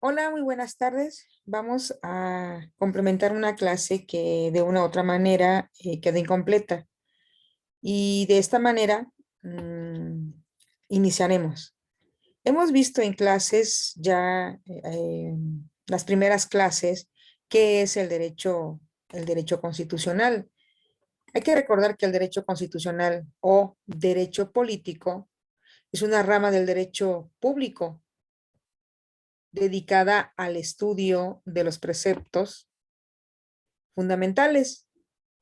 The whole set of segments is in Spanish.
Hola, muy buenas tardes. Vamos a complementar una clase que de una u otra manera queda incompleta. Y de esta manera iniciaremos. Hemos visto en clases ya, las primeras clases, qué es el derecho constitucional. Hay que recordar que el derecho constitucional o derecho político es una rama del derecho público dedicada al estudio de los preceptos fundamentales,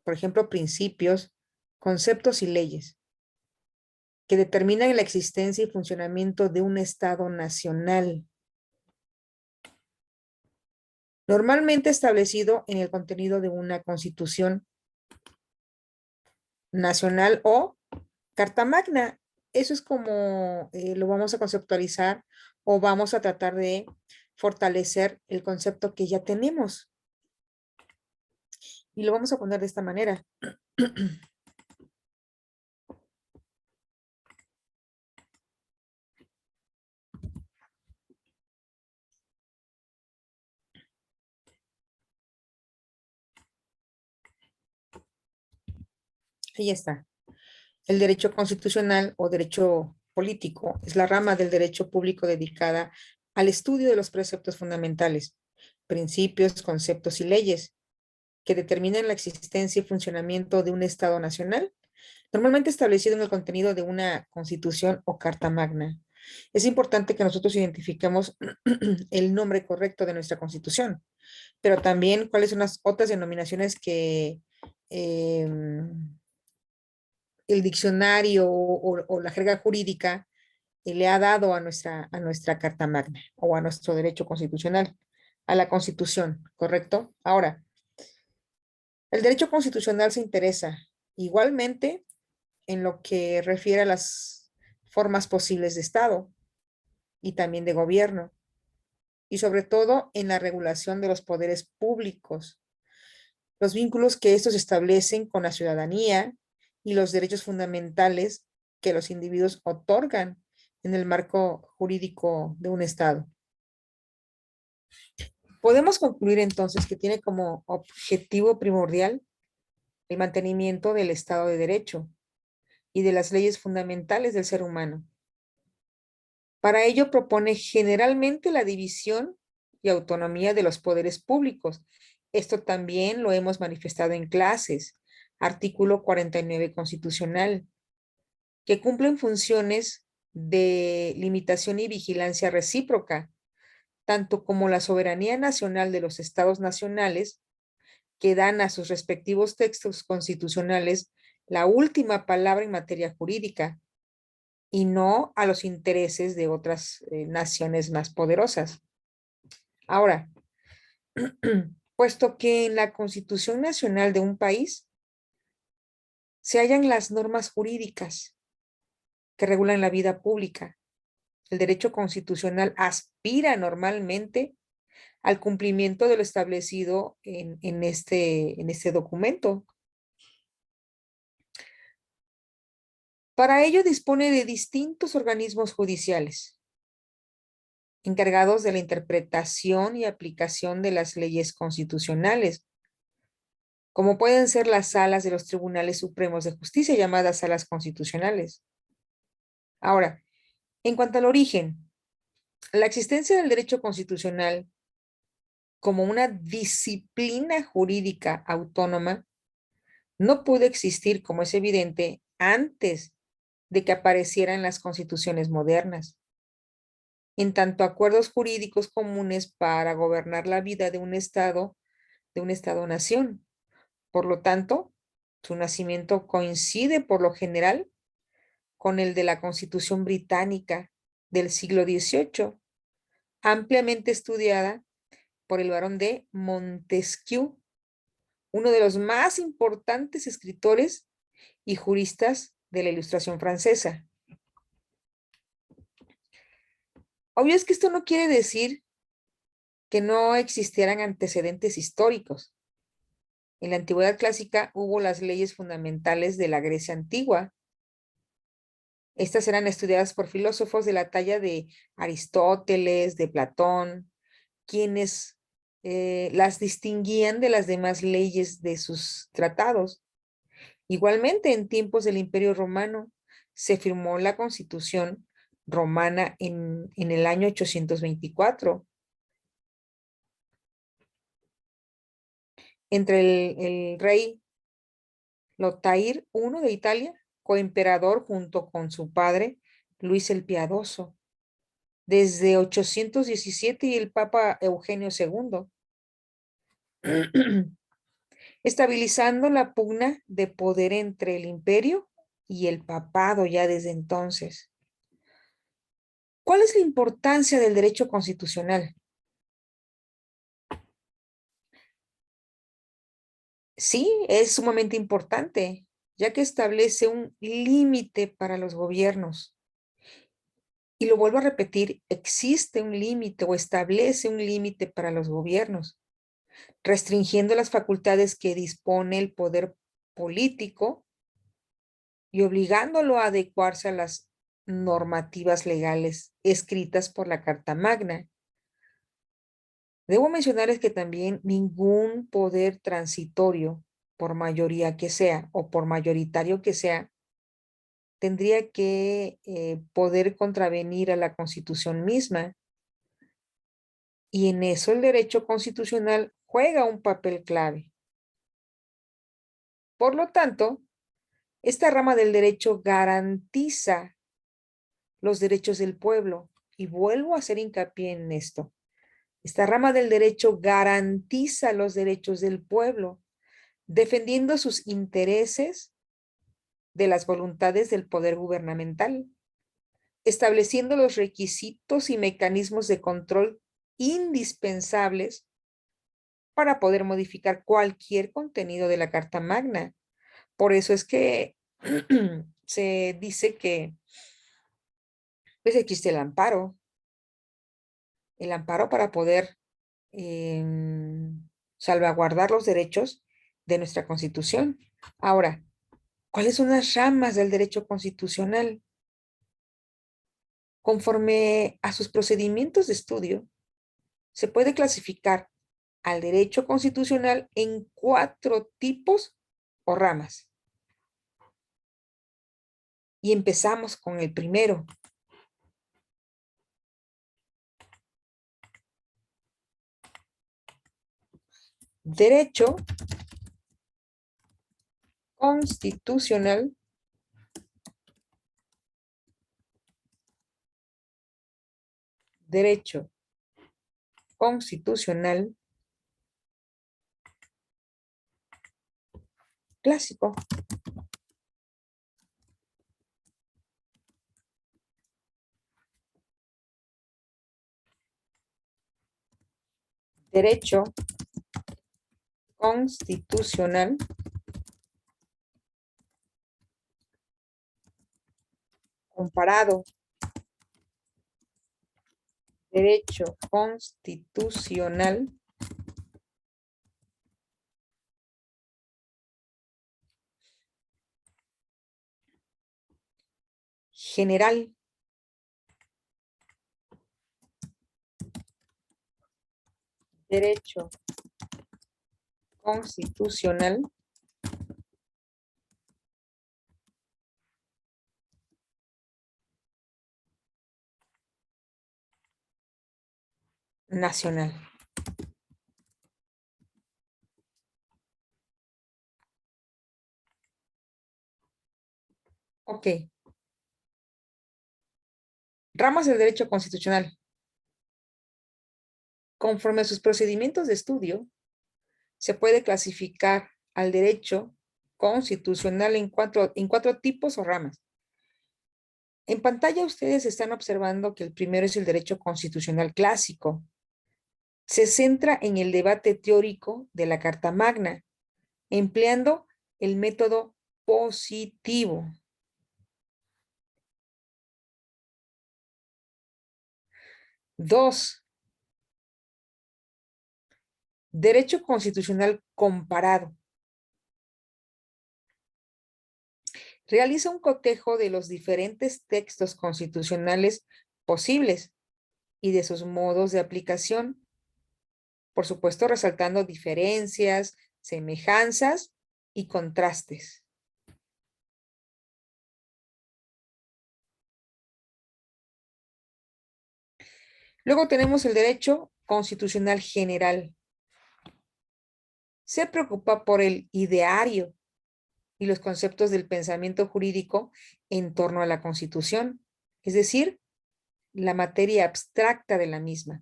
por ejemplo, principios, conceptos y leyes que determinan la existencia y funcionamiento de un Estado nacional, normalmente establecido en el contenido de una constitución nacional o Carta Magna. Eso es como lo vamos a conceptualizar o vamos a tratar de fortalecer el concepto que ya tenemos. Y lo vamos a poner de esta manera. Ahí está. El derecho constitucional o derecho político es la rama del derecho público dedicada al estudio de los preceptos fundamentales, principios, conceptos y leyes que determinan la existencia y funcionamiento de un Estado nacional, normalmente establecido en el contenido de una constitución o carta magna. Es importante que nosotros identifiquemos el nombre correcto de nuestra constitución, pero también cuáles son las otras denominaciones que eh, el diccionario o la jerga jurídica le ha dado a nuestra Carta Magna o a nuestro derecho constitucional, a la Constitución, ¿correcto? Ahora, el derecho constitucional se interesa igualmente en lo que refiere a las formas posibles de Estado y también de gobierno, y sobre todo en la regulación de los poderes públicos, los vínculos que estos establecen con la ciudadanía y los derechos fundamentales que los individuos otorgan en el marco jurídico de un Estado. Podemos concluir entonces que tiene como objetivo primordial el mantenimiento del Estado de Derecho y de las leyes fundamentales del ser humano. Para ello propone generalmente la división y autonomía de los poderes públicos. Esto también lo hemos manifestado en clases. Artículo 49 constitucional, que cumplen funciones de limitación y vigilancia recíproca, tanto como la soberanía nacional de los estados nacionales, que dan a sus respectivos textos constitucionales la última palabra en materia jurídica y no a los intereses de otras naciones más poderosas. Ahora, puesto que en la Constitución Nacional de un país se hallan las normas jurídicas que regulan la vida pública, el derecho constitucional aspira normalmente al cumplimiento de lo establecido en este documento. Para ello dispone de distintos organismos judiciales encargados de la interpretación y aplicación de las leyes constitucionales, como pueden ser las salas de los tribunales supremos de justicia, llamadas salas constitucionales. Ahora, en cuanto al origen, la existencia del derecho constitucional como una disciplina jurídica autónoma no pudo existir, como es evidente, antes de que aparecieran las constituciones modernas, en tanto acuerdos jurídicos comunes para gobernar la vida de un Estado-nación. Por lo tanto, su nacimiento coincide por lo general con el de la Constitución británica del siglo XVIII, ampliamente estudiada por el barón de Montesquieu, uno de los más importantes escritores y juristas de la Ilustración francesa. Obvio es que esto no quiere decir que no existieran antecedentes históricos. En la antigüedad clásica hubo las leyes fundamentales de la Grecia antigua. Estas eran estudiadas por filósofos de la talla de Aristóteles, de Platón, quienes las distinguían de las demás leyes de sus tratados. Igualmente, en tiempos del Imperio Romano, se firmó la Constitución romana en el año 824. Entre el rey Lotair I de Italia, coemperador junto con su padre Luis el Piadoso, desde 817 y el Papa Eugenio II, estabilizando la pugna de poder entre el imperio y el papado ya desde entonces. ¿Cuál es la importancia del derecho constitucional? Sí, es sumamente importante, ya que establece un límite para los gobiernos. Y lo vuelvo a repetir, existe un límite o establece un límite para los gobiernos, restringiendo las facultades que dispone el poder político y obligándolo a adecuarse a las normativas legales escritas por la Carta Magna. Debo mencionar que también ningún poder transitorio, por mayoría que sea o por mayoritario que sea, tendría que poder contravenir a la Constitución misma. Y en eso el derecho constitucional juega un papel clave. Por lo tanto, esta rama del derecho garantiza los derechos del pueblo. Y vuelvo a hacer hincapié en esto. Esta rama del derecho garantiza los derechos del pueblo, defendiendo sus intereses de las voluntades del poder gubernamental, estableciendo los requisitos y mecanismos de control indispensables para poder modificar cualquier contenido de la Carta Magna. Por eso es que se dice que pues existe el amparo para poder salvaguardar los derechos de nuestra Constitución. Ahora, ¿cuáles son las ramas del derecho constitucional? Conforme a sus procedimientos de estudio, se puede clasificar al derecho constitucional en 4 tipos o ramas. Y empezamos con el primero. Derecho constitucional derecho constitucional clásico. Derecho constitucional comparado. Derecho constitucional general. Derecho constitucional nacional. Ok. Ramas del derecho constitucional. Conforme a sus procedimientos de estudio, se puede clasificar al derecho constitucional en cuatro tipos o ramas. En pantalla ustedes están observando que el primero es el derecho constitucional clásico. Se centra en el debate teórico de la Carta Magna, empleando el método positivo. Dos, derecho constitucional comparado. Realiza un cotejo de los diferentes textos constitucionales posibles y de sus modos de aplicación, por supuesto resaltando diferencias, semejanzas y contrastes. Luego tenemos el derecho constitucional general. Se preocupa por el ideario y los conceptos del pensamiento jurídico en torno a la Constitución, es decir, la materia abstracta de la misma.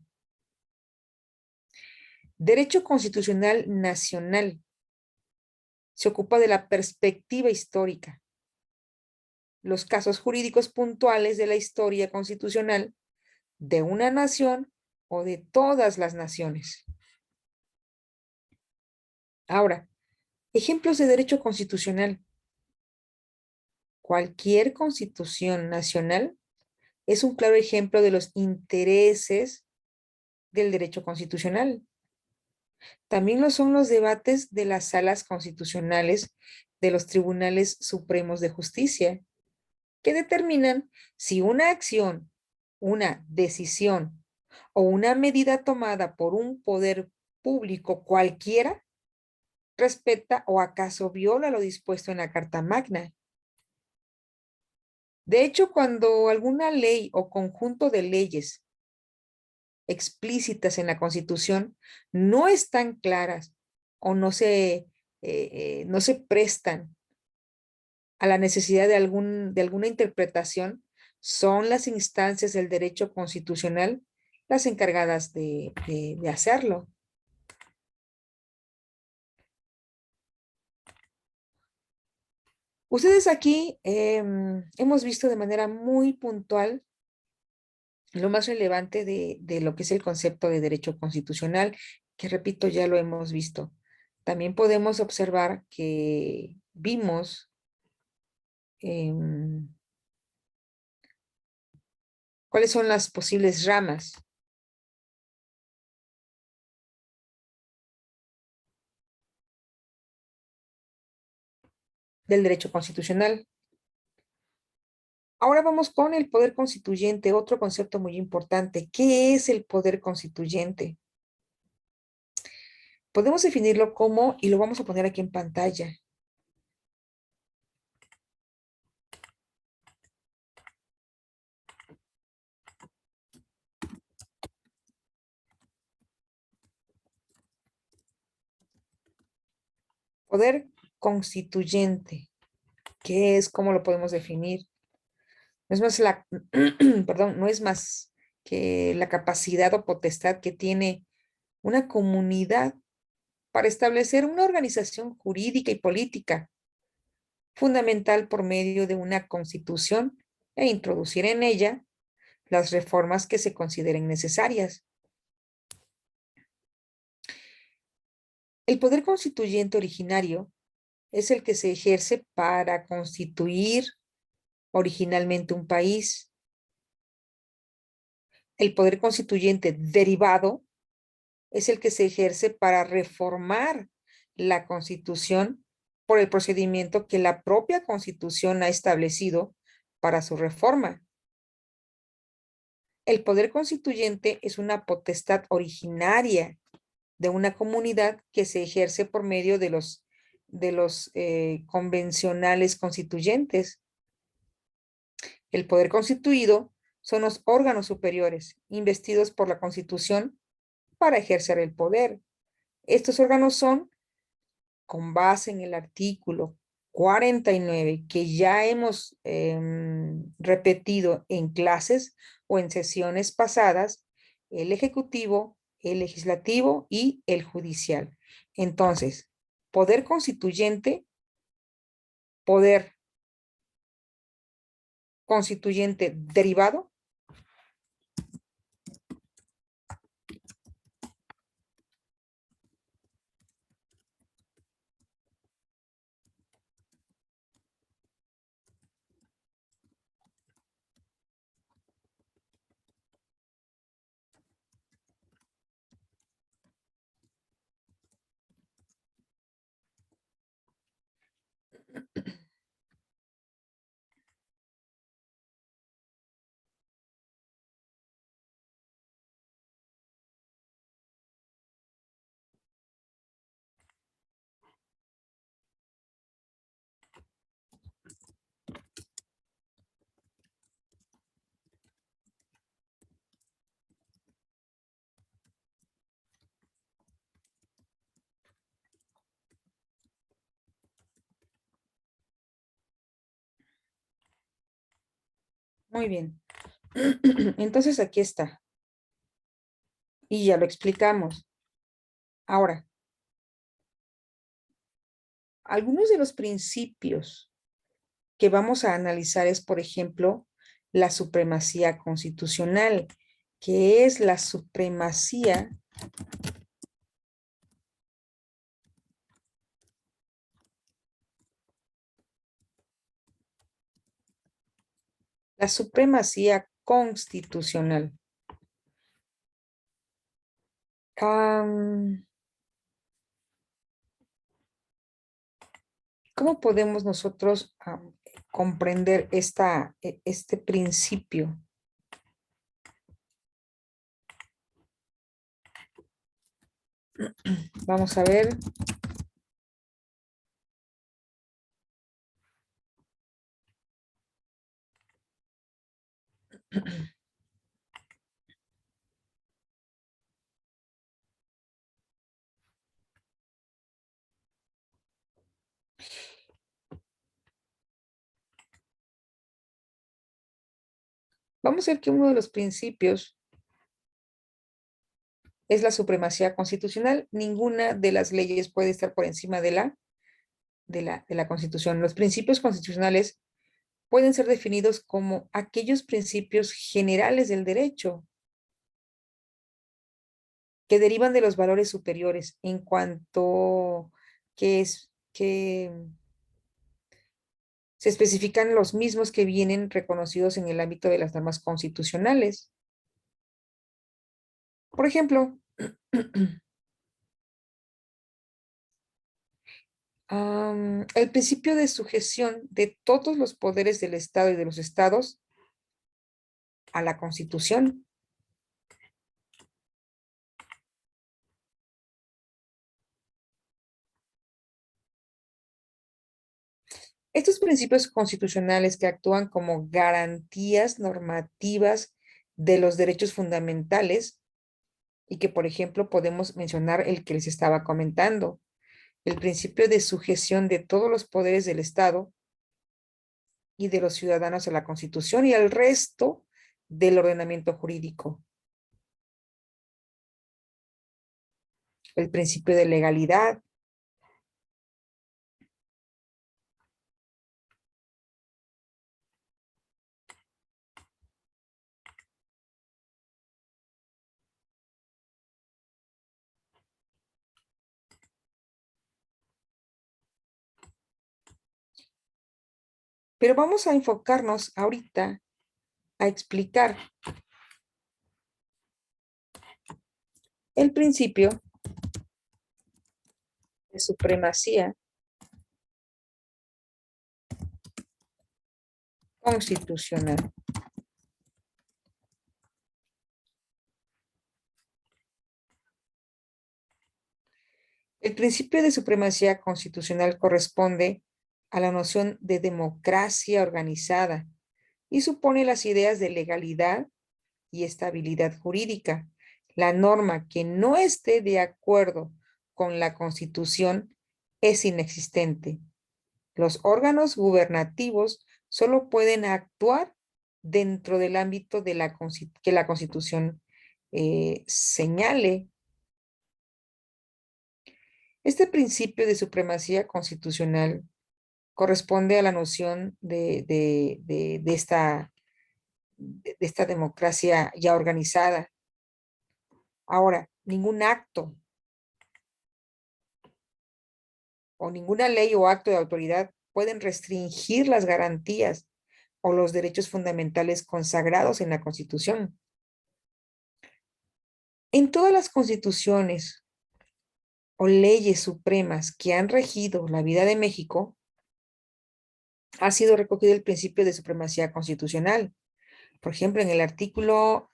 Derecho constitucional nacional. Se ocupa de la perspectiva histórica, los casos jurídicos puntuales de la historia constitucional de una nación o de todas las naciones. Ahora, ejemplos de derecho constitucional. Cualquier constitución nacional es un claro ejemplo de los intereses del derecho constitucional. También lo son los debates de las salas constitucionales de los tribunales supremos de justicia, que determinan si una acción, una decisión o una medida tomada por un poder público cualquiera respeta o acaso viola lo dispuesto en la Carta Magna. De hecho, cuando alguna ley o conjunto de leyes explícitas en la Constitución no están claras o no se prestan a la necesidad de alguna interpretación, son las instancias del derecho constitucional las encargadas de hacerlo. Ustedes aquí hemos visto de manera muy puntual lo más relevante de lo que es el concepto de derecho constitucional, que repito, ya lo hemos visto. También podemos observar que vimos cuáles son las posibles ramas del derecho constitucional. Ahora vamos con el poder constituyente, otro concepto muy importante. ¿Qué es el poder constituyente? Podemos definirlo como, y lo vamos a poner aquí en pantalla, poder constituyente. ¿Qué es? ¿Cómo lo podemos definir? No es más perdón, no es más que la capacidad o potestad que tiene una comunidad para establecer una organización jurídica y política fundamental por medio de una constitución e introducir en ella las reformas que se consideren necesarias. El poder constituyente originario es el que se ejerce para constituir originalmente un país. El poder constituyente derivado es el que se ejerce para reformar la Constitución por el procedimiento que la propia Constitución ha establecido para su reforma. El poder constituyente es una potestad originaria de una comunidad que se ejerce por medio de los convencionales constituyentes. El poder constituido son los órganos superiores investidos por la Constitución para ejercer el poder. Estos órganos son, con base en el artículo 49, que ya hemos repetido en clases o en sesiones pasadas, el ejecutivo, el legislativo y el judicial. Entonces, poder constituyente, poder constituyente derivado, Muy bien. Entonces aquí está. Y ya lo explicamos. Ahora, algunos de los principios que vamos a analizar es, por ejemplo, la supremacía constitucional. ¿Qué es la supremacía? La supremacía constitucional. Am, ¿Cómo podemos nosotros comprender este principio? Vamos a ver. Vamos a ver que uno de los principios es la supremacía constitucional. Ninguna de las leyes puede estar por encima de la Constitución. Los principios constitucionales pueden ser definidos como aquellos principios generales del derecho que derivan de los valores superiores en cuanto que se especifican los mismos que vienen reconocidos en el ámbito de las normas constitucionales. Por ejemplo, el principio de sujeción de todos los poderes del Estado y de los estados a la Constitución. Estos principios constitucionales que actúan como garantías normativas de los derechos fundamentales y que, por ejemplo, podemos mencionar el que les estaba comentando, el principio de sujeción de todos los poderes del Estado y de los ciudadanos a la Constitución y al resto del ordenamiento jurídico. El principio de legalidad. Pero vamos a enfocarnos ahorita a explicar el principio de supremacía constitucional. El principio de supremacía constitucional corresponde a la noción de democracia organizada y supone las ideas de legalidad y estabilidad jurídica. La norma que no esté de acuerdo con la Constitución es inexistente. Los órganos gubernativos solo pueden actuar dentro del ámbito de que la Constitución señale. Este principio de supremacía constitucional corresponde a la noción de esta democracia ya organizada. Ahora, ningún acto o ninguna ley o acto de autoridad pueden restringir las garantías o los derechos fundamentales consagrados en la Constitución. En todas las constituciones o leyes supremas que han regido la vida de México, ha sido recogido el principio de supremacía constitucional. Por ejemplo, en el artículo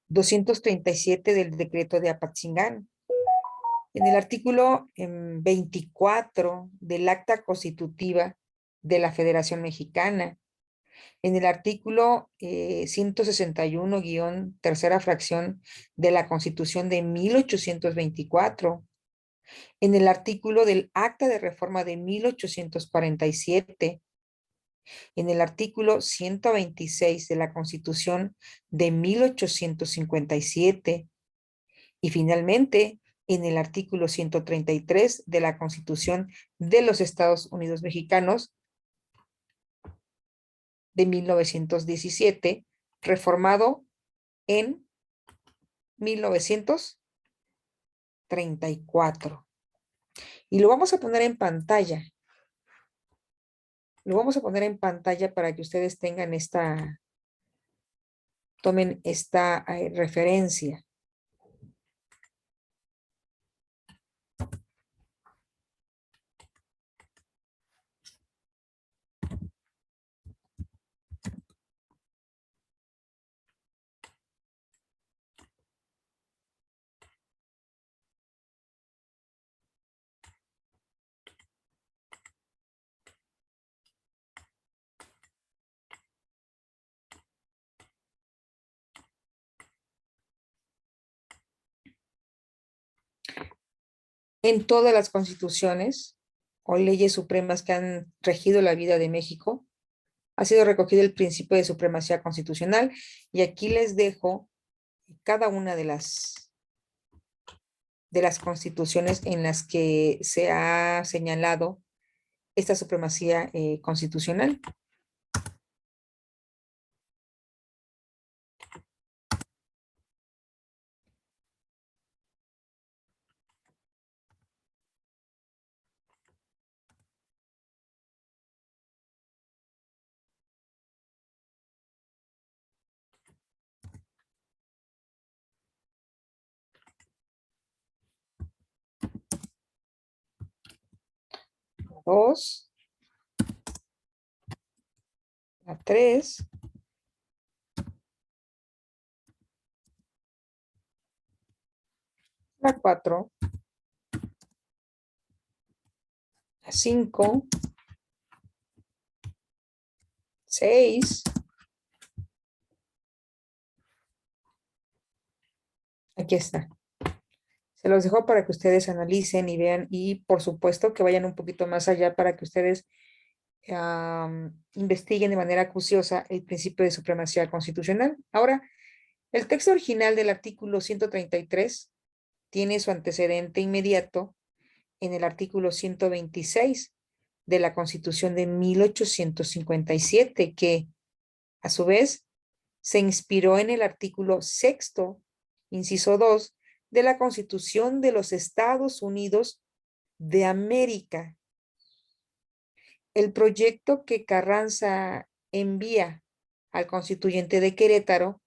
237 del decreto de Apatzingán, en el artículo 24 del Acta Constitutiva de la Federación Mexicana, en el artículo 161 fracción de la Constitución de 1824, en el artículo del Acta de Reforma de 1847, en el artículo 126 de la Constitución de 1857 y finalmente en el artículo 133 de la Constitución de los Estados Unidos Mexicanos de 1917, reformado en 1934. Y lo vamos a poner en pantalla. Lo vamos a poner en pantalla para que ustedes tengan tomen esta referencia. En todas las constituciones o leyes supremas que han regido la vida de México, ha sido recogido el principio de supremacía constitucional y aquí les dejo cada una de las constituciones en las que se ha señalado esta supremacía constitucional. Dos, la tres, la cuatro, la cinco, seis, aquí está. Se los dejo para que ustedes analicen y vean y por supuesto que vayan un poquito más allá para que ustedes investiguen de manera acuciosa el principio de supremacía constitucional. Ahora, el texto original del artículo 133 tiene su antecedente inmediato en el artículo 126 de la Constitución de 1857, que a su vez se inspiró en el artículo sexto, inciso 2, de la Constitución de los Estados Unidos de América. El proyecto que Carranza envía al constituyente de Querétaro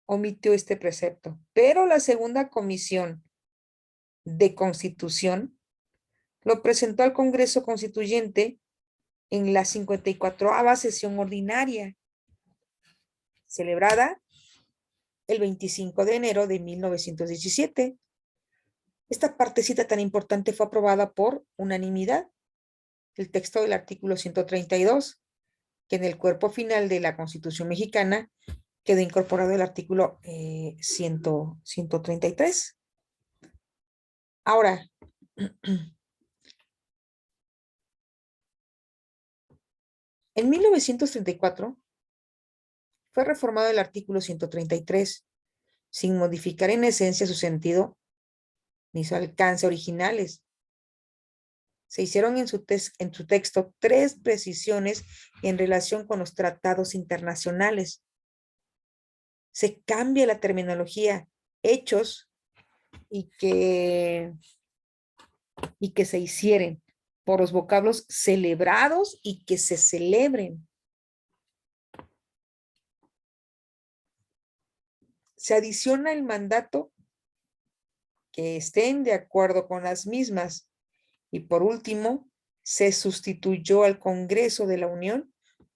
omitió este precepto, pero la segunda comisión de Constitución lo presentó al Congreso Constituyente en la 54ª sesión ordinaria, celebrada el 25 de enero de 1917. Esta partecita tan importante fue aprobada por unanimidad. El texto del artículo 132, que en el cuerpo final de la Constitución mexicana quedó incorporado el artículo 133. Ahora, en 1934 fue reformado el artículo 133, sin modificar en esencia su sentido ni su alcance originales. Se hicieron en su texto tres precisiones en relación con los tratados internacionales. Se cambia la terminología hechos y que se hicieran por los vocablos celebrados y que se celebren. Se adiciona el mandato que estén de acuerdo con las mismas. Y por último, se sustituyó al Congreso de la Unión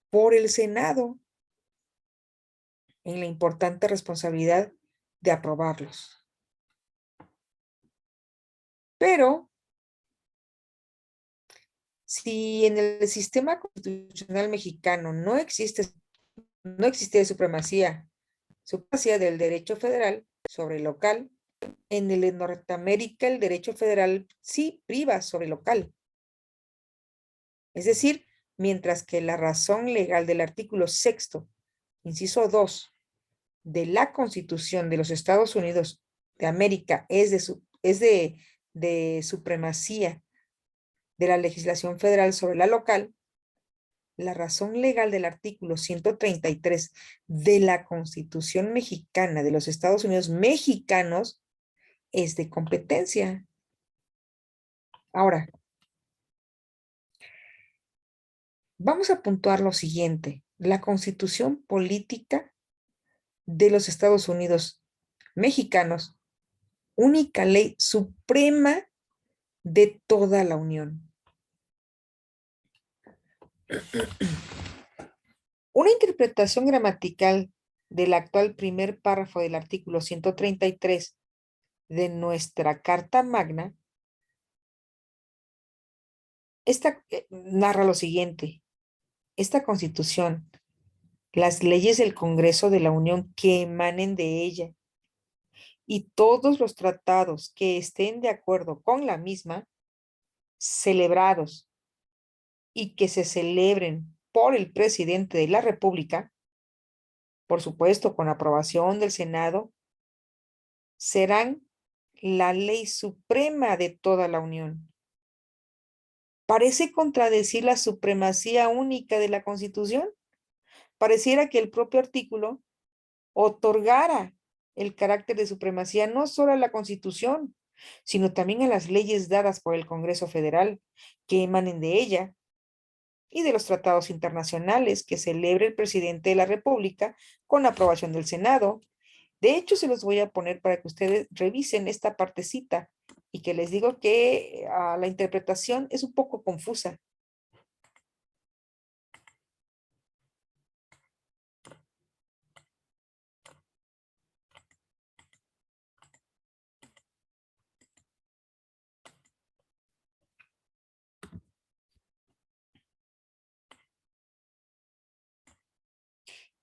por el Senado en la importante responsabilidad de aprobarlos. Pero, si en el sistema constitucional mexicano no existe supremacía del derecho federal sobre el local, en el de Norteamérica el derecho federal sí priva sobre el local. Es decir, mientras que la razón legal del artículo sexto, inciso 2, de la Constitución de los Estados Unidos de América es de supremacía de la legislación federal sobre la local, la razón legal del artículo 133 de la Constitución mexicana de los Estados Unidos mexicanos es de competencia. Ahora, vamos a puntuar lo siguiente. La Constitución política de los Estados Unidos mexicanos, única ley suprema de toda la Unión. Una interpretación gramatical del actual primer párrafo del artículo 133 de nuestra Carta Magna, narra lo siguiente. Esta Constitución, las leyes del Congreso de la Unión que emanen de ella y todos los tratados que estén de acuerdo con la misma, celebrados y que se celebren por el presidente de la República, por supuesto con aprobación del Senado, serán la ley suprema de toda la Unión. Parece contradecir la supremacía única de la Constitución. Pareciera que el propio artículo otorgara el carácter de supremacía no solo a la Constitución, sino también a las leyes dadas por el Congreso Federal que emanen de ella y de los tratados internacionales que celebre el presidente de la República con aprobación del Senado. De hecho, se los voy a poner para que ustedes revisen esta partecita y que les digo que la interpretación es un poco confusa.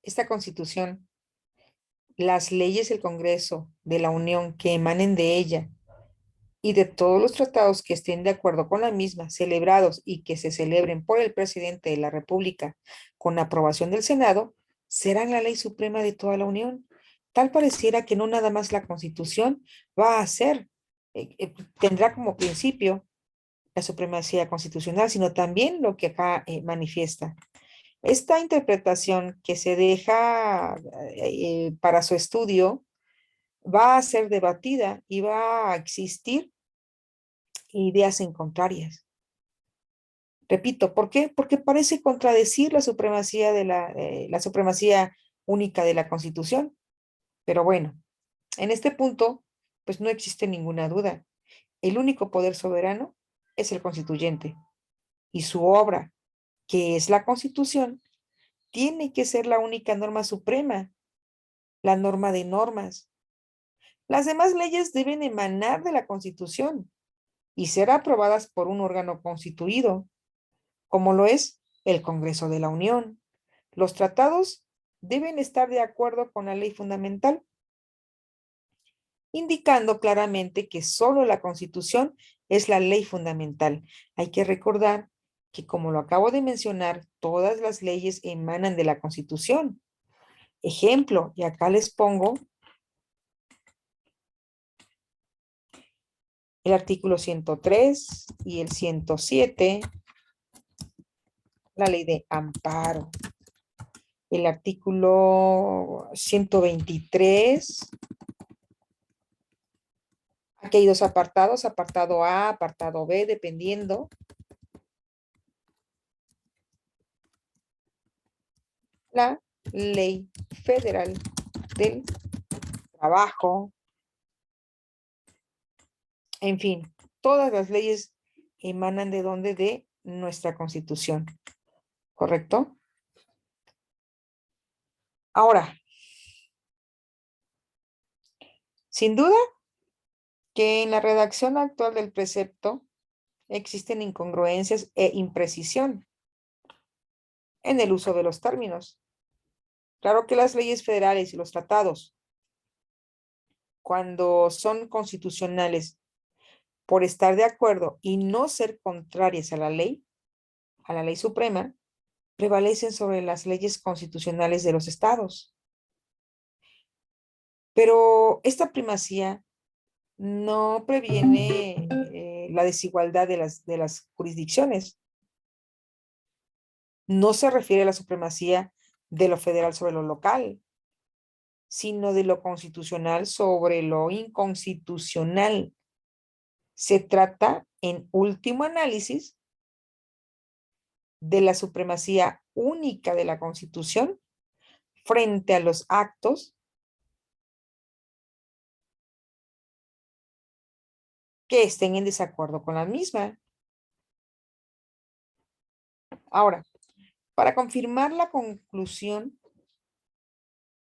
Esta Constitución, las leyes del Congreso de la Unión que emanen de ella y de todos los tratados que estén de acuerdo con la misma, celebrados y que se celebren por el presidente de la República con aprobación del Senado, serán la ley suprema de toda la Unión. Tal pareciera que no nada más la Constitución va a ser, tendrá como principio la supremacía constitucional, sino también lo que acá manifiesta. Esta interpretación que se deja para su estudio va a ser debatida y va a existir ideas en contrarias. Repito, ¿por qué? Porque parece contradecir la supremacía la supremacía única de la Constitución. Pero bueno, en este punto, pues no existe ninguna duda. El único poder soberano es el constituyente y su obra, que es la Constitución, tiene que ser la única norma suprema, la norma de normas. Las demás leyes deben emanar de la Constitución y ser aprobadas por un órgano constituido, como lo es el Congreso de la Unión. Los tratados deben estar de acuerdo con la ley fundamental, indicando claramente que solo la Constitución es la ley fundamental. Hay que recordar que, como lo acabo de mencionar, todas las leyes emanan de la Constitución. Ejemplo, y acá les pongo el artículo 103 y el 107, la ley de amparo. El artículo 123. Aquí hay dos apartados, apartado A, apartado B, dependiendo. La ley federal del trabajo. En fin, todas las leyes emanan de dónde, de nuestra Constitución. ¿Correcto? Ahora, sin duda que en la redacción actual del precepto existen incongruencias e imprecisión en el uso de los términos. Claro que las leyes federales y los tratados, cuando son constitucionales, por estar de acuerdo y no ser contrarias a la ley suprema, prevalecen sobre las leyes constitucionales de los estados. Pero esta primacía no previene la desigualdad de las jurisdicciones. No se refiere a la supremacía de lo federal sobre lo local, sino de lo constitucional sobre lo inconstitucional. Se trata, en último análisis, de la supremacía única de la Constitución frente a los actos que estén en desacuerdo con la misma. Ahora, para confirmar la conclusión,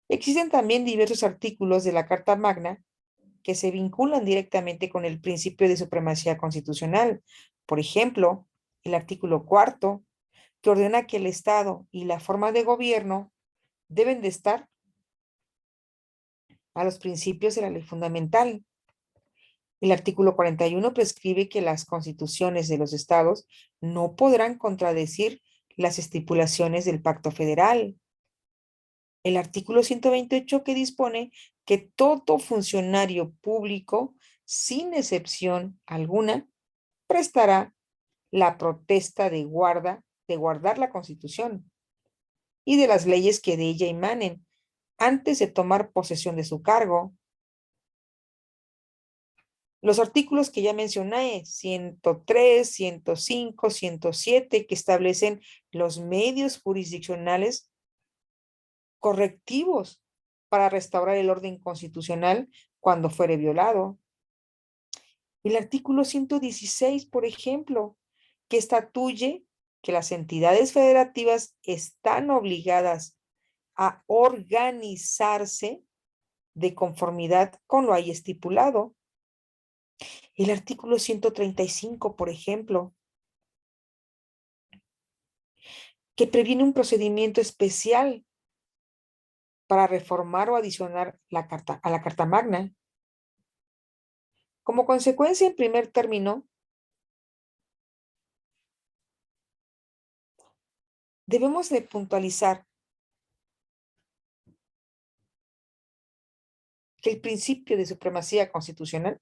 existen también diversos artículos de la Carta Magna que se vinculan directamente con el principio de supremacía constitucional. Por ejemplo, el artículo cuarto, que ordena que el Estado y la forma de gobierno deben de estar a los principios de la ley fundamental. El artículo 41 prescribe que las constituciones de los estados no podrán contradecir las estipulaciones del Pacto Federal. El artículo 128 que dispone que todo funcionario público, sin excepción alguna, prestará la protesta de guardar la Constitución y de las leyes que de ella emanen antes de tomar posesión de su cargo. Los artículos que ya mencioné, 103, 105, 107, que establecen los medios jurisdiccionales correctivos para restaurar el orden constitucional cuando fuere violado. El artículo 116, por ejemplo, que estatuye que las entidades federativas están obligadas a organizarse de conformidad con lo ahí estipulado. El artículo 135, por ejemplo, que previene un procedimiento especial para reformar o adicionar a la Carta Magna. Como consecuencia, en primer término, debemos de puntualizar que el principio de supremacía constitucional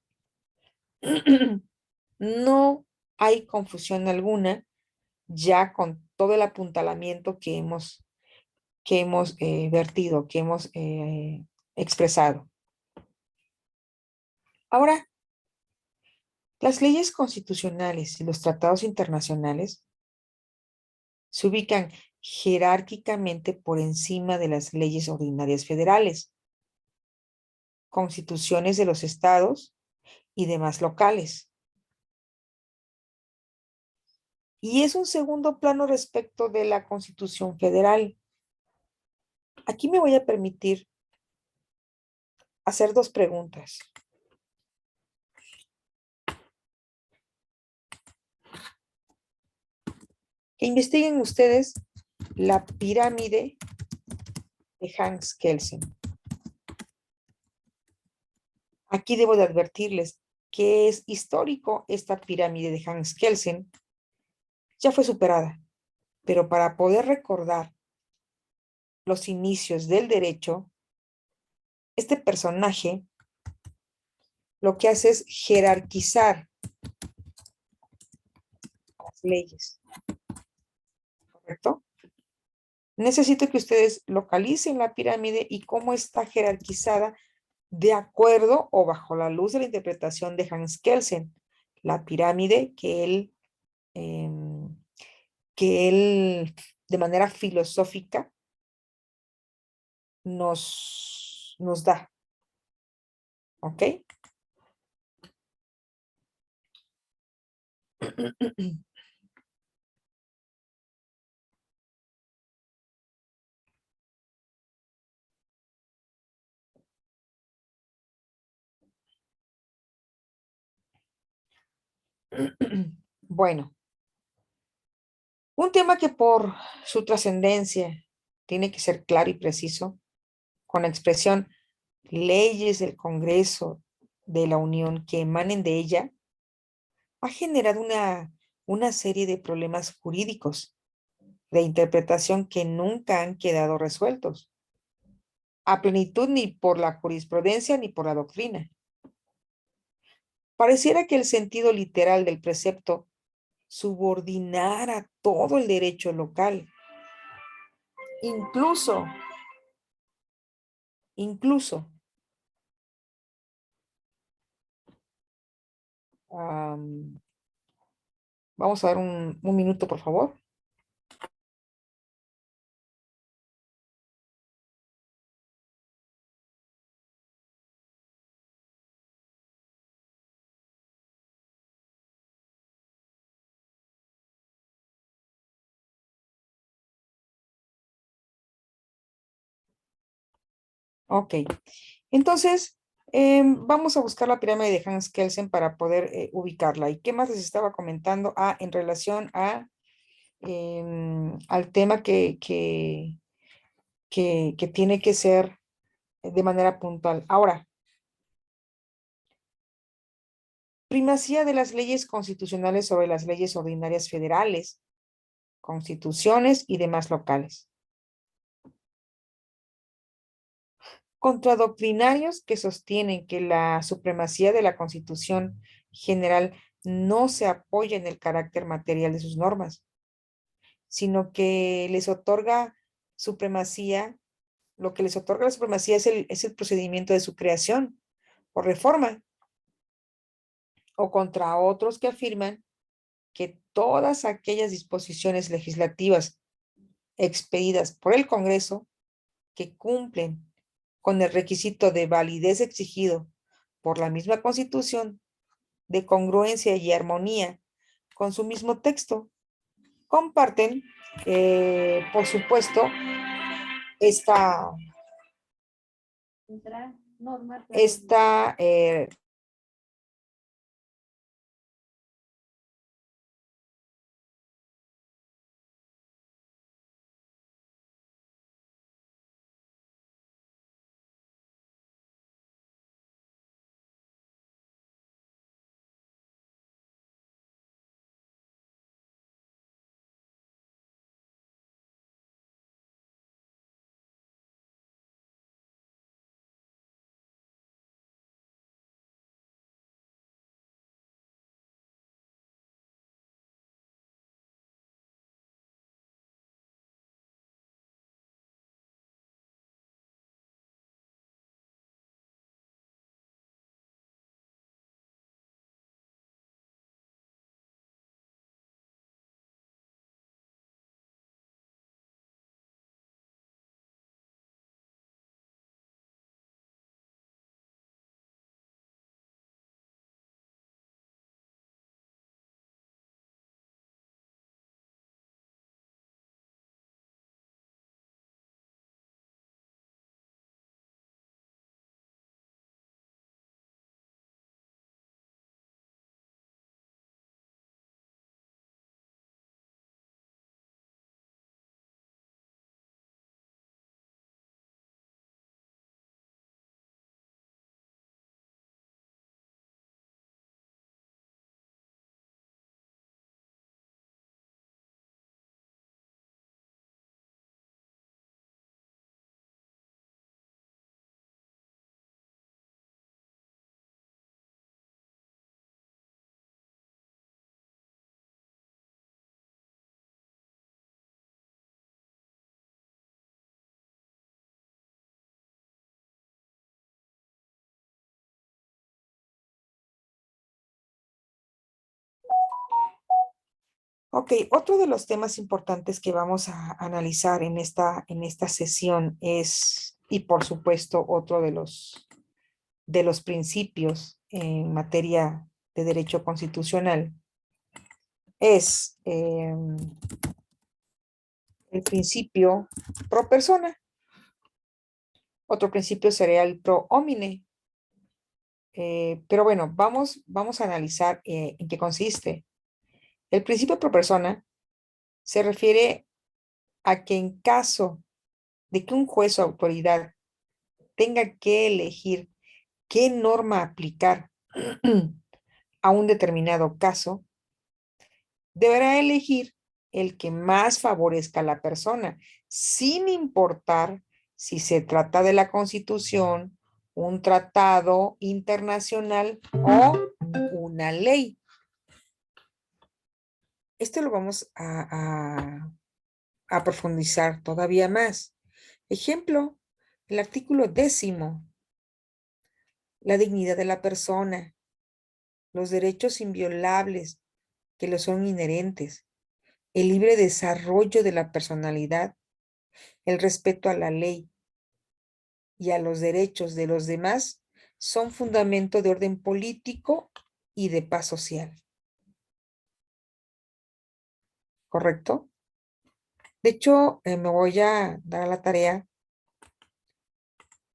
no hay confusión alguna ya con todo el apuntalamiento que hemos vertido, que hemos expresado. Ahora, las leyes constitucionales y los tratados internacionales se ubican jerárquicamente por encima de las leyes ordinarias federales, constituciones de los estados y demás locales. Y es un segundo plano respecto de la Constitución Federal. Aquí me voy a permitir hacer dos preguntas. Que investiguen ustedes la pirámide de Hans Kelsen. Aquí debo de advertirles que es histórico esta pirámide de Hans Kelsen. Ya fue superada, pero para poder recordar los inicios del derecho, este personaje lo que hace es jerarquizar las leyes, ¿correcto? Necesito que ustedes localicen la pirámide y cómo está jerarquizada de acuerdo o bajo la luz de la interpretación de Hans Kelsen, la pirámide que él de manera filosófica nos da, ¿ok? Bueno, un tema que por su trascendencia tiene que ser claro y preciso, con la expresión leyes del Congreso de la Unión que emanen de ella, ha generado una serie de problemas jurídicos de interpretación que nunca han quedado resueltos a plenitud ni por la jurisprudencia ni por la doctrina. Pareciera que el sentido literal del precepto subordinara todo el derecho local, incluso, incluso, vamos a dar un minuto, por favor. Ok, entonces vamos a buscar la pirámide de Hans Kelsen para poder ubicarla. ¿Y qué más les estaba comentando? En relación a, al tema que tiene que ser de manera puntual. Ahora, primacía de las leyes constitucionales sobre las leyes ordinarias federales, constituciones y demás locales. Contradoctrinarios que sostienen que la supremacía de la Constitución general no se apoya en el carácter material de sus normas, sino que les otorga supremacía, lo que les otorga la supremacía es el procedimiento de su creación o reforma, o contra otros que afirman que todas aquellas disposiciones legislativas expedidas por el Congreso que cumplen con el requisito de validez exigido por la misma Constitución, de congruencia y armonía con su mismo texto, comparten, por supuesto, esta, esta Ok, otro de los temas importantes que vamos a analizar en esta sesión es, y por supuesto, otro de los principios en materia de derecho constitucional, es el principio pro persona. Otro principio sería el pro homine. Pero bueno, vamos a analizar en qué consiste. El principio pro persona se refiere a que en caso de que un juez o autoridad tenga que elegir qué norma aplicar a un determinado caso, deberá elegir el que más favorezca a la persona, sin importar si se trata de la Constitución, un tratado internacional o una ley. Esto lo vamos a profundizar todavía más. Ejemplo, el artículo 10, la dignidad de la persona, los derechos inviolables que lo son inherentes, el libre desarrollo de la personalidad, el respeto a la ley y a los derechos de los demás son fundamento de orden político y de paz social. ¿Correcto? De hecho, me voy a dar a la tarea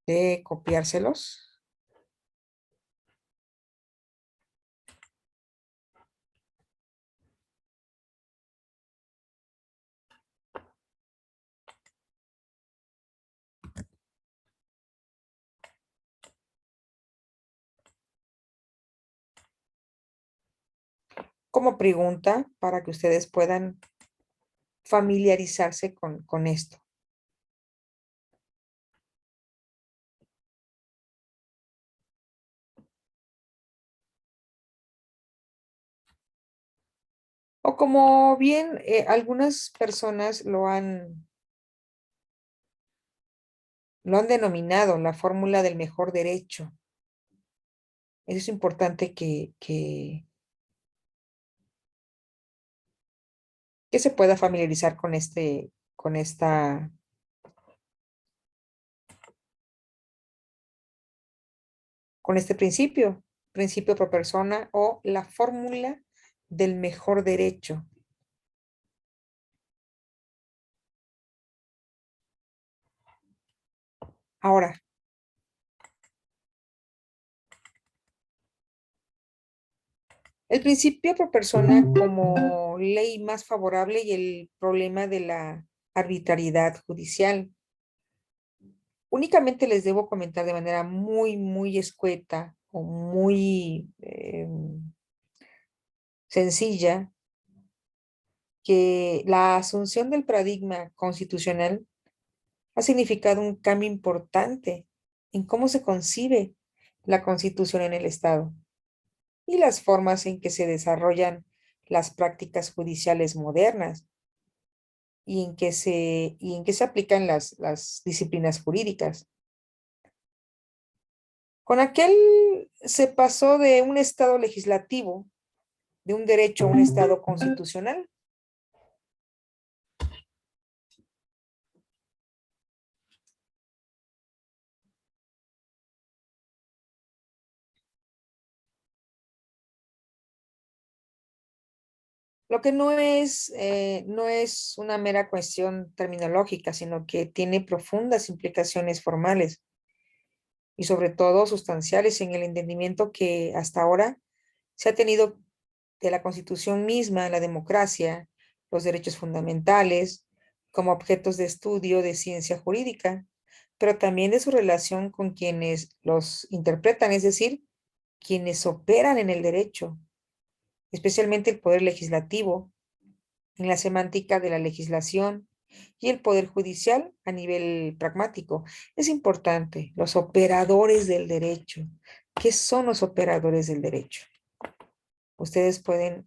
de copiárselos. Como pregunta para que ustedes puedan familiarizarse con esto. O como bien algunas personas lo han denominado la fórmula del mejor derecho. Eso es importante que se pueda familiarizar con este principio, principio pro persona o la fórmula del mejor derecho. Ahora, el principio pro persona como ley más favorable y el problema de la arbitrariedad judicial. Únicamente les debo comentar de manera muy, muy escueta o muy sencilla que la asunción del paradigma constitucional ha significado un cambio importante en cómo se concibe la Constitución en el Estado y las formas en que se desarrollan las prácticas judiciales modernas y en que se aplican las disciplinas jurídicas. Con aquel se pasó de un Estado legislativo, de un derecho a un Estado constitucional. Lo que no es una mera cuestión terminológica, sino que tiene profundas implicaciones formales y sobre todo sustanciales en el entendimiento que hasta ahora se ha tenido de la Constitución misma, la democracia, los derechos fundamentales, como objetos de estudio de ciencia jurídica, pero también de su relación con quienes los interpretan, es decir, quienes operan en el derecho, especialmente el poder legislativo, en la semántica de la legislación y el poder judicial a nivel pragmático. Es importante, los operadores del derecho. ¿Qué son los operadores del derecho? Ustedes pueden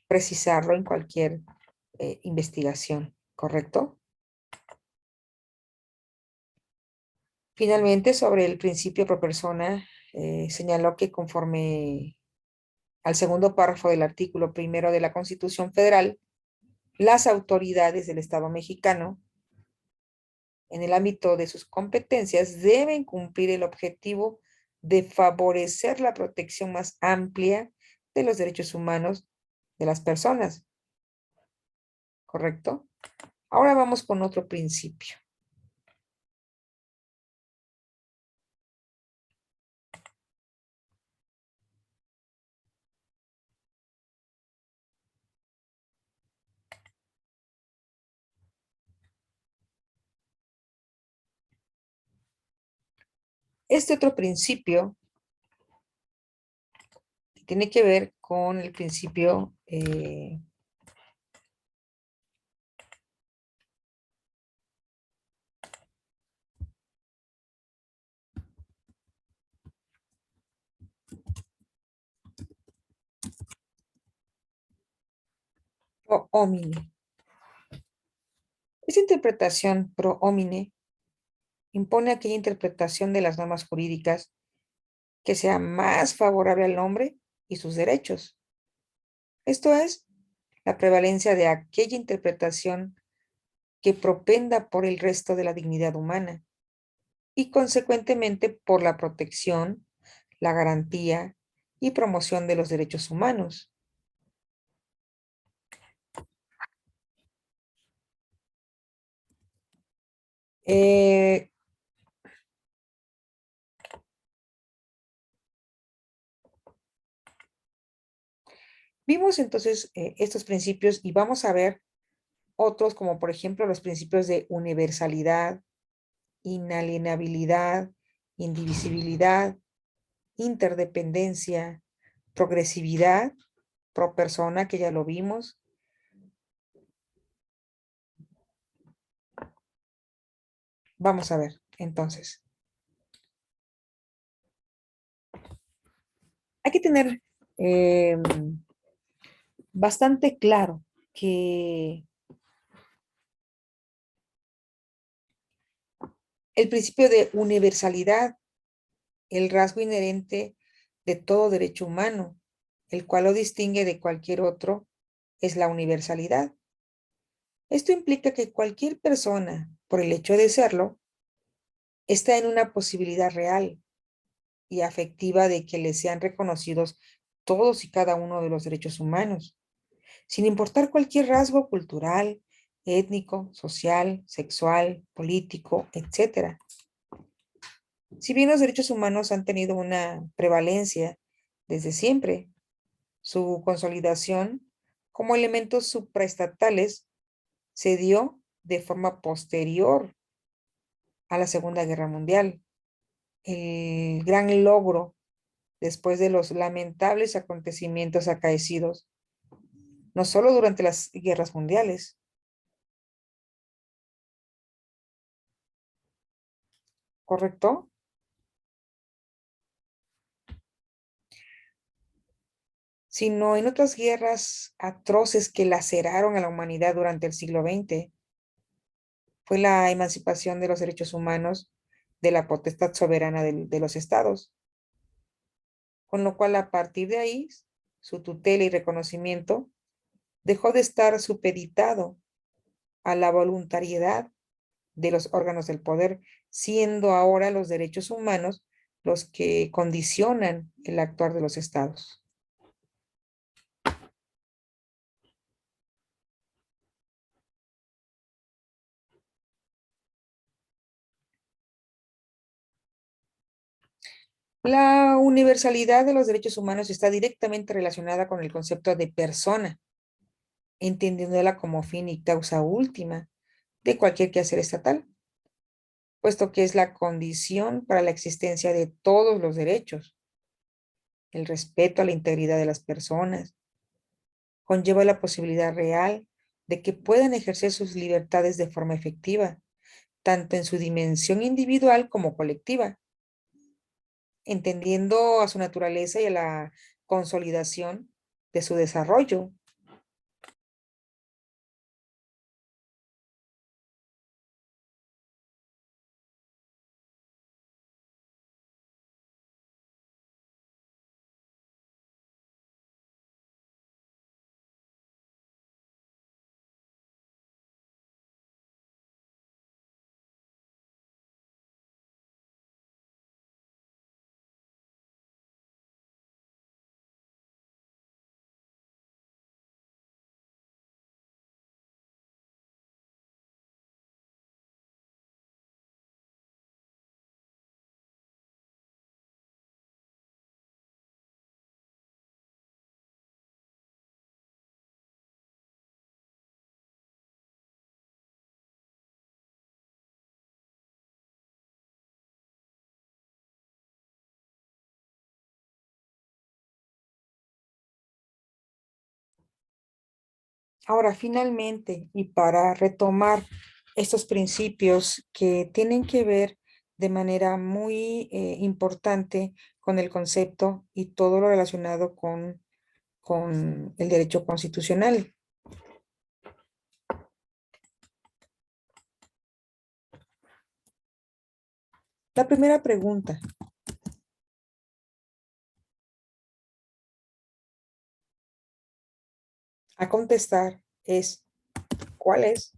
precisarlo en cualquier investigación, ¿correcto? Finalmente, sobre el principio pro persona, señaló que conforme al segundo párrafo del artículo primero de la Constitución Federal, las autoridades del Estado mexicano, en el ámbito de sus competencias, deben cumplir el objetivo de favorecer la protección más amplia de los derechos humanos de las personas, ¿correcto? Ahora vamos con otro principio. Este otro principio tiene que ver con el principio pro homine. Esta interpretación pro homine impone aquella interpretación de las normas jurídicas que sea más favorable al hombre y sus derechos. Esto es, la prevalencia de aquella interpretación que propenda por el resto de la dignidad humana y consecuentemente por la protección, la garantía y promoción de los derechos humanos. Eh, Vimos entonces estos principios y vamos a ver otros como por ejemplo los principios de universalidad, inalienabilidad, indivisibilidad, interdependencia, progresividad, pro persona, que ya lo vimos. Vamos a ver, entonces. Hay que tener eh, bastante claro que el principio de universalidad, el rasgo inherente de todo derecho humano, el cual lo distingue de cualquier otro, es la universalidad. Esto implica que cualquier persona, por el hecho de serlo, está en una posibilidad real y afectiva de que le sean reconocidos todos y cada uno de los derechos humanos, sin importar cualquier rasgo cultural, étnico, social, sexual, político, etcétera. Si bien los derechos humanos han tenido una prevalencia desde siempre, su consolidación como elementos supraestatales se dio de forma posterior a la Segunda Guerra Mundial. El gran logro después de los lamentables acontecimientos acaecidos, no solo durante las guerras mundiales, ¿correcto? Sino en otras guerras atroces que laceraron a la humanidad durante el siglo XX. Fue la emancipación de los derechos humanos de la potestad soberana de los estados, con lo cual a partir de ahí su tutela y reconocimiento dejó de estar supeditado a la voluntariedad de los órganos del poder, siendo ahora los derechos humanos los que condicionan el actuar de los estados. La universalidad de los derechos humanos está directamente relacionada con el concepto de persona, entendiéndola como fin y causa última de cualquier quehacer estatal, puesto que es la condición para la existencia de todos los derechos. El respeto a la integridad de las personas conlleva la posibilidad real de que puedan ejercer sus libertades de forma efectiva, tanto en su dimensión individual como colectiva, entendiendo a su naturaleza y a la consolidación de su desarrollo. Ahora, finalmente, y para retomar estos principios que tienen que ver de manera muy importante con el concepto y todo lo relacionado con el derecho constitucional. La primera pregunta a contestar es, ¿cuál es?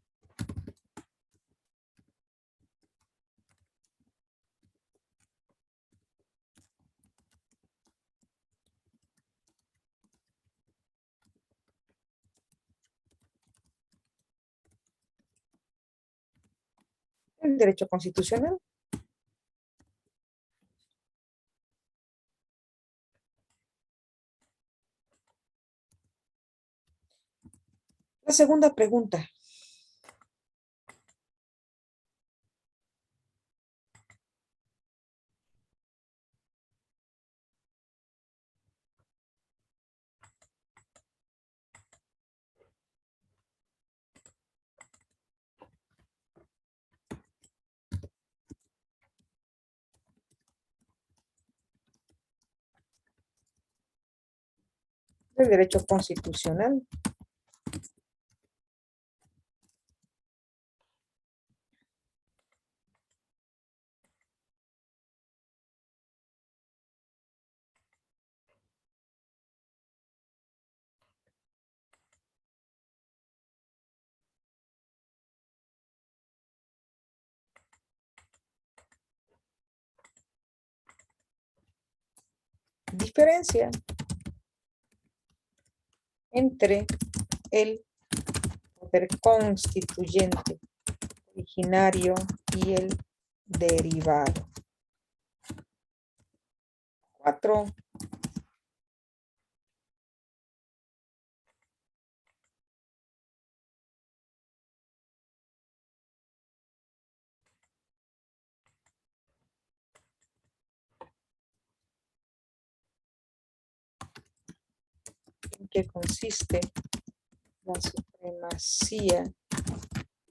El derecho constitucional. La segunda pregunta, el derecho constitucional. Diferencia entre el poder constituyente originario y el derivado. 4. ¿En qué consiste la supremacía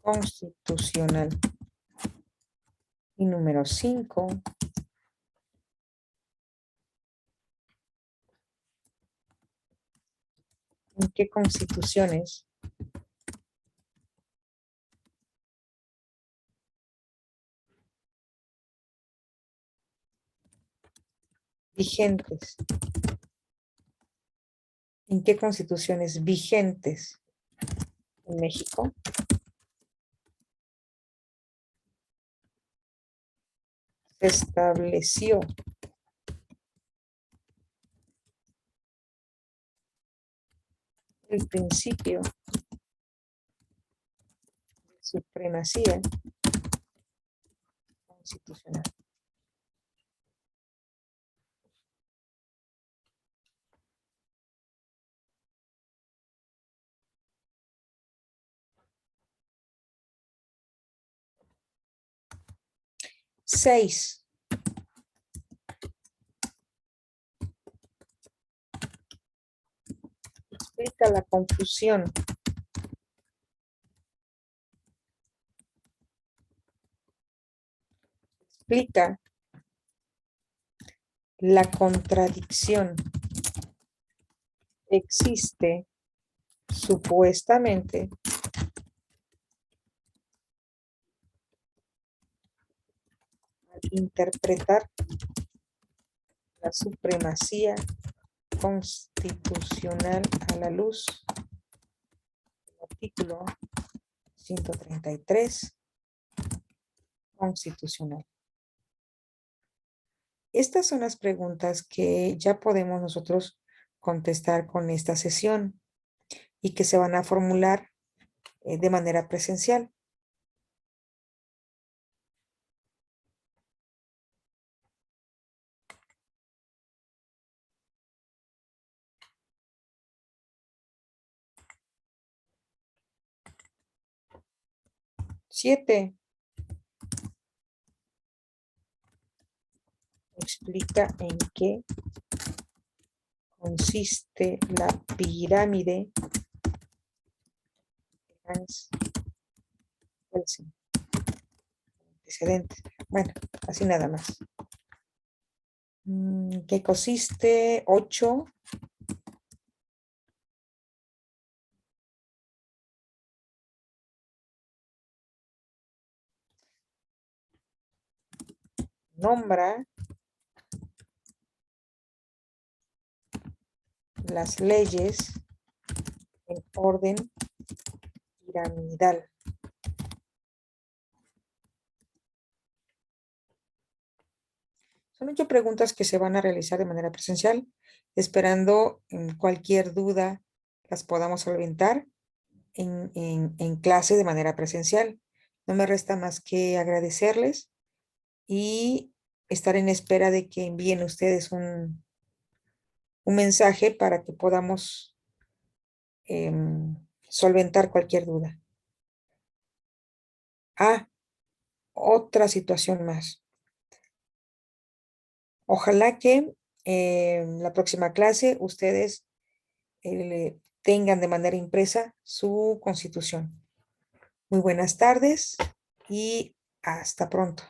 constitucional? Y número 5. ¿En qué constituciones vigentes? ¿En qué constituciones vigentes en México se estableció el principio de supremacía constitucional? Seis. Explica la confusión explica la contradicción. Existe supuestamente al interpretar la supremacía constitucional a la luz del artículo 133 constitucional. Estas son las preguntas que ya podemos nosotros contestar con esta sesión y que se van a formular de manera presencial. Siete. Explica en qué consiste la pirámide Hans Kelsen. Antecedentes. Bueno, así nada más. ¿Qué consiste? 8. Nombra las leyes en orden piramidal. Son 8 preguntas que se van a realizar de manera presencial, esperando cualquier duda las podamos solventar en clase de manera presencial. No me resta más que agradecerles y estar en espera de que envíen ustedes un mensaje para que podamos solventar cualquier duda. Otra situación más. Ojalá que la próxima clase ustedes tengan de manera impresa su constitución. Muy buenas tardes y hasta pronto.